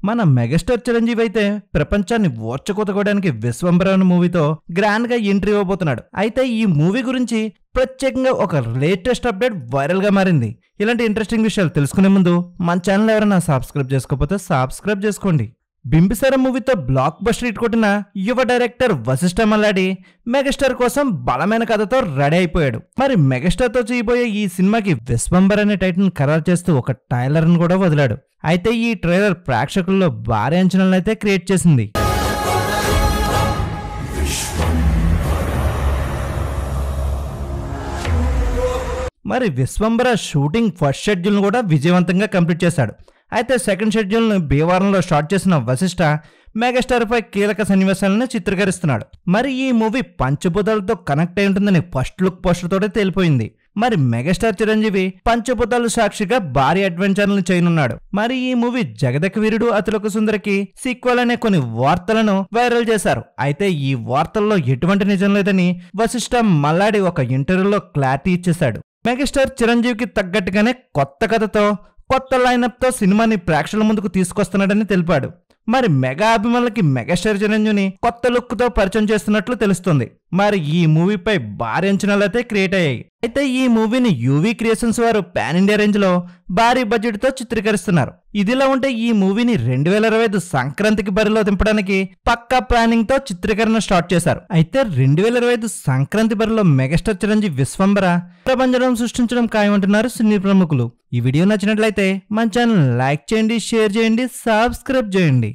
మన మెగాస్టార్ చిరంజీవి అయితే ప్రపంచాన్ని ఓర్చకొతకోవడానికి విశ్వంబర అనే మూవీతో గ్రాండ్ గా ఎంట్రీ ఇవ్వబోతున్నాడు. అయితే ఈ మూవీ గురించి ప్రత్యేకంగా ఒక లేటెస్ట్ అప్డేట్ వైరల్ గా మారింది. ఇలాంటి ఇంట్రెస్టింగ్ విషయాలు తెలుసుకునే ముందు మన ఛానల్ ఎవరైనా సబ్స్క్రైబ్ చేసుకోకపోతే సబ్స్క్రైబ్ చేసుకోండి. బింబిసార మూవీతో బ్లాక్ బస్టర్ హిట్ కొట్టిన యువ డైరెక్టర్ వశిష్ఠ మల్లాడి మెగాస్టార్ కోసం బలమైన కథతో రెడీ అయిపోయాడు. మరి మెగాస్టార్ తో చేయబోయే ఈ సినిమాకి విశ్వంబర్ అనే టైటిల్ ఖరారు చేస్తూ ఒక ట్రైలర్ ను కూడా వదిలాడు. అయితే ఈ ట్రైలర్ ప్రేక్షకుల్లో భారీ అంచనాలను అయితే క్రియేట్ చేసింది. మరి విశ్వంబర షూటింగ్ ఫస్ట్ షెడ్యూల్ కూడా విజయవంతంగా కంప్లీట్ చేశాడు. అయితే సెకండ్ షెడ్యూల్ను భీమవరంలో స్టార్ట్ చేసిన వశిష్ఠ మెగాస్టార్ పై కీలక సన్నివేశాలను చిత్రీకరిస్తున్నాడు. మరి ఈ మూవీ పంచభూతాలతో కనెక్ట్ అయి ఉంటుందని ఫస్ట్ లుక్ పోస్టర్ తోటే తేలిపోయింది. మరి మెగాస్టార్ చిరంజీవి పంచభూతాలు సాక్షిగా భారీ అడ్వెంచర్లను చేయనున్నాడు. మరి ఈ మూవీ జగదక వీరుడు అతిలోక సుందరికి సీక్వెల్ అనే కొన్ని వార్తలను వైరల్ చేశారు. అయితే ఈ వార్తల్లో ఎటువంటి నిజం లేదని వశిష్ఠ మల్లాడి ఒక ఇంటర్వ్యూలో క్లారిటీ ఇచ్చేశాడు. మెగాస్టార్ చిరంజీవికి తగ్గట్టుగానే కొత్త కథతో కొత్త లైనప్ తో సినిమాని ప్రేక్షకుల ముందుకు తీసుకొస్తున్నాడని తెలిపాడు. మరి మెగా అభిమానులకి మెగాస్టార్ చిరంజీవిని కొత్త లుక్ తో పరిచయం చేస్తున్నట్లు తెలుస్తుంది. మరి ఈ మూవీపై భారీ అంచనాలు అయితే క్రియేట్ అయ్యాయి. అయితే ఈ మూవీని యూవీ క్రియేషన్స్ వారు పాన్ ఇండియా రేంజ్ లో భారీ బడ్జెట్ తో చిత్రీకరిస్తున్నారు. ఇదిలా ఉంటే ఈ మూవీని 2025 సంక్రాంతికి బరిలో దింపడానికి పక్కా ప్లానింగ్ తో చిత్రీకరణ స్టార్ట్ చేశారు. అయితే 2025 సంక్రాంతి బరిలో మెగాస్టార్ చిరంజీవి విశ్వంబర ప్రపంచం సృష్టించడం ఖాయమంటున్నారు సినీ ప్రముఖులు. ఈ వీడియో నచ్చినట్లయితే మన ఛానల్ లైక్ చేయండి, షేర్ చేయండి, సబ్స్క్రైబ్ చేయండి.